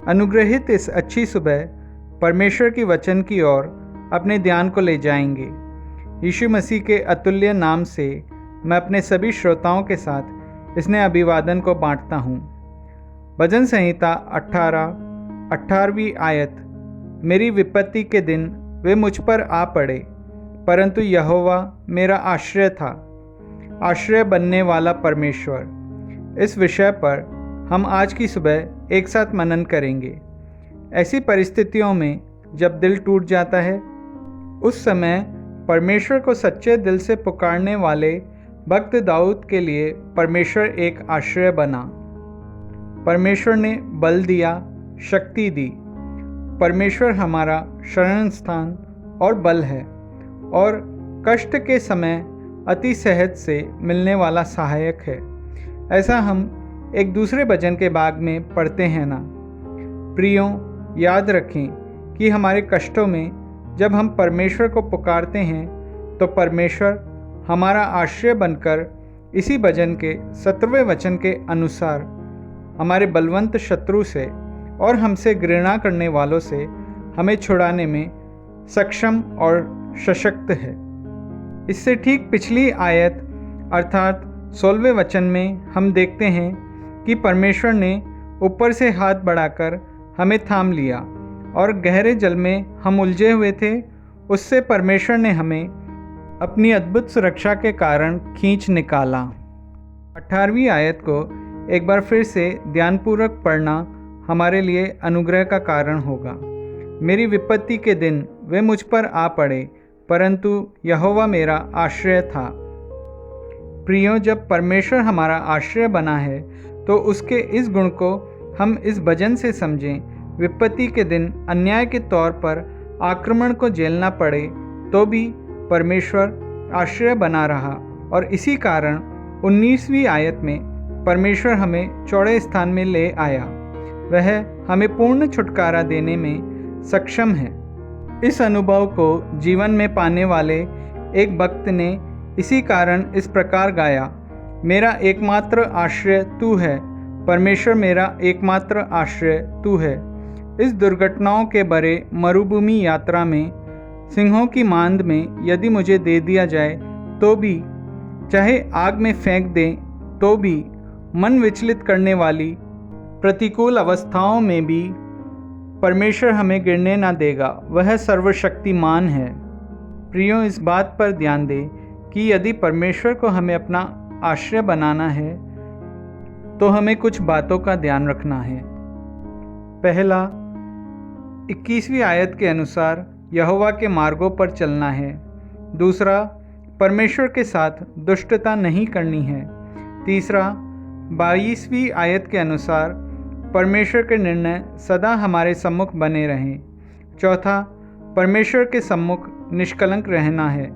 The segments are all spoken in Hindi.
अनुग्रहित इस अच्छी सुबह परमेश्वर की वचन की ओर अपने ध्यान को ले जाएंगे। यीशु मसीह के अतुल्य नाम से मैं अपने सभी श्रोताओं के साथ इसने अभिवादन को बांटता हूँ। भजन संहिता 18वीं आयत। मेरी विपत्ति के दिन वे मुझ पर आ पड़े, परंतु यहोवा मेरा आश्रय था, आश्रय बनने वाला परमेश्वर। इस विषय पर हम आज की सुबह एक साथ मनन करेंगे। ऐसी परिस्थितियों में जब दिल टूट जाता है, उस समय परमेश्वर को सच्चे दिल से पुकारने वाले भक्त दाऊद के लिए परमेश्वर एक आश्रय बना। परमेश्वर ने बल दिया, शक्ति दी। परमेश्वर हमारा शरण स्थान और बल है और कष्ट के समय अति सहज से मिलने वाला सहायक है। ऐसा हम एक दूसरे भजन के भाग में पढ़ते हैं ना। प्रियों, याद रखें कि हमारे कष्टों में जब हम परमेश्वर को पुकारते हैं तो परमेश्वर हमारा आश्रय बनकर इसी भजन के 17वें वचन के अनुसार हमारे बलवंत शत्रु से और हमसे घृणा करने वालों से हमें छुड़ाने में सक्षम और सशक्त है। इससे ठीक पिछली आयत अर्थात 16वें वचन में हम देखते हैं कि परमेश्वर ने ऊपर से हाथ बढ़ाकर हमें थाम लिया और गहरे जल में हम उलझे हुए थे, उससे परमेश्वर ने हमें अपनी अद्भुत सुरक्षा के कारण खींच निकाला। 18वीं आयत को एक बार फिर से ध्यानपूर्वक पढ़ना हमारे लिए अनुग्रह का कारण होगा। मेरी विपत्ति के दिन वे मुझ पर आ पड़े, परंतु यहोवा मेरा आश्रय था। प्रियों, जब परमेश्वर हमारा आश्रय बना है तो उसके इस गुण को हम इस भजन से समझें। विपत्ति के दिन अन्याय के तौर पर आक्रमण को झेलना पड़े तो भी परमेश्वर आश्रय बना रहा और इसी कारण 19वीं आयत में परमेश्वर हमें चौड़े स्थान में ले आया। वह हमें पूर्ण छुटकारा देने में सक्षम है। इस अनुभव को जीवन में पाने वाले एक भक्त ने इसी कारण इस प्रकार गाया, मेरा एकमात्र आश्रय तू है, परमेश्वर मेरा एकमात्र आश्रय तू है। इस दुर्घटनाओं के भरे मरुभूमि यात्रा में, सिंहों की मांद में यदि मुझे दे दिया जाए तो भी, चाहे आग में फेंक दें तो भी, मन विचलित करने वाली प्रतिकूल अवस्थाओं में भी परमेश्वर हमें गिरने ना देगा। वह सर्वशक्तिमान है। प्रियों, इस बात पर ध्यान दें कि यदि परमेश्वर को हमें अपना आश्रय बनाना है तो हमें कुछ बातों का ध्यान रखना है। पहला, 21वीं आयत के अनुसार यहोवा के मार्गों पर चलना है। दूसरा, परमेश्वर के साथ दुष्टता नहीं करनी है। तीसरा, 22वीं आयत के अनुसार परमेश्वर के निर्णय सदा हमारे सम्मुख बने रहें। चौथा, परमेश्वर के सम्मुख निष्कलंक रहना है।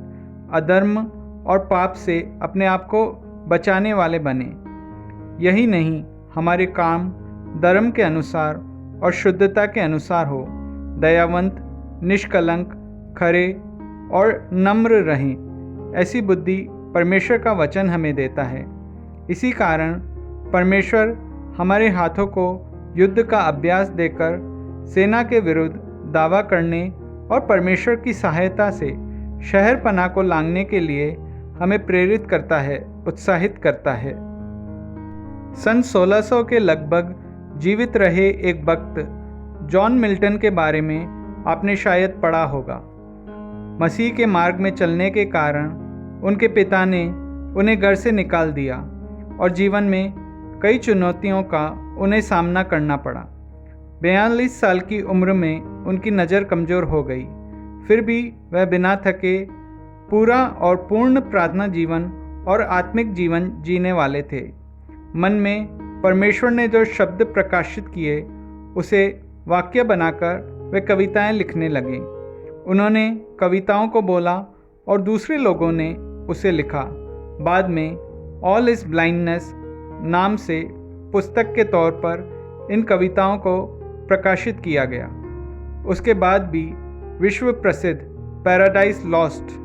अधर्म और पाप से अपने आप को बचाने वाले बने। यही नहीं, हमारे काम धर्म के अनुसार और शुद्धता के अनुसार हो। दयावंत, निष्कलंक, खरे और नम्र रहें। ऐसी बुद्धि परमेश्वर का वचन हमें देता है। इसी कारण परमेश्वर हमारे हाथों को युद्ध का अभ्यास देकर सेना के विरुद्ध दावा करने और परमेश्वर की सहायता से शहर पनाह को लांघने के लिए हमें प्रेरित करता है, उत्साहित करता है। सन 1600 के लगभग जीवित रहे एक भक्त जॉन मिल्टन के बारे में आपने शायद पढ़ा होगा। मसीह के मार्ग में चलने के कारण उनके पिता ने उन्हें घर से निकाल दिया और जीवन में कई चुनौतियों का उन्हें सामना करना पड़ा। 42 साल की उम्र में उनकी नज़र कमज़ोर हो गई, फिर भी वह बिना थके पूरा और पूर्ण प्रार्थना जीवन और आत्मिक जीवन जीने वाले थे। मन में परमेश्वर ने जो शब्द प्रकाशित किए उसे वाक्य बनाकर वे कविताएं लिखने लगे। उन्होंने कविताओं को बोला और दूसरे लोगों ने उसे लिखा। बाद में ऑल इज ब्लाइंडनेस नाम से पुस्तक के तौर पर इन कविताओं को प्रकाशित किया गया। उसके बाद भी विश्व प्रसिद्ध paradise lost,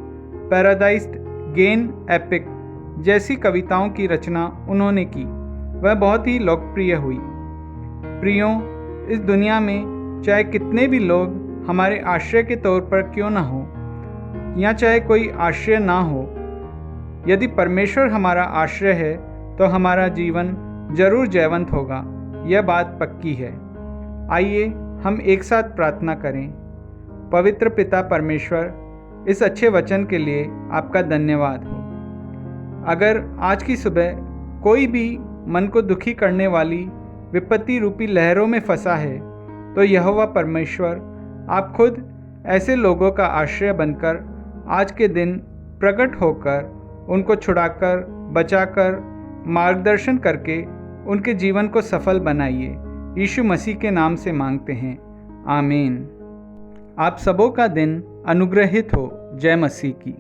paradise gain epic जैसी कविताओं की रचना उन्होंने की। वह बहुत ही लोकप्रिय हुई। प्रियों, इस दुनिया में चाहे कितने भी लोग हमारे आश्रय के तौर पर क्यों ना हो, या चाहे कोई आश्रय ना हो, यदि परमेश्वर हमारा आश्रय है तो हमारा जीवन जरूर जयवंत होगा। यह बात पक्की है। आइए हम एक साथ प्रार्थना करें। पवित्र पिता परमेश्वर, इस अच्छे वचन के लिए आपका धन्यवाद हो। अगर आज की सुबह कोई भी मन को दुखी करने वाली विपत्ति रूपी लहरों में फंसा है, तो यहोवा परमेश्वर आप खुद ऐसे लोगों का आश्रय बनकर आज के दिन प्रकट होकर उनको छुड़ाकर, बचाकर, मार्गदर्शन करके उनके जीवन को सफल बनाइए। यीशु मसीह के नाम से मांगते हैं, आमीन। आप सबों का दिन अनुग्रहित हो। जय मसीह की।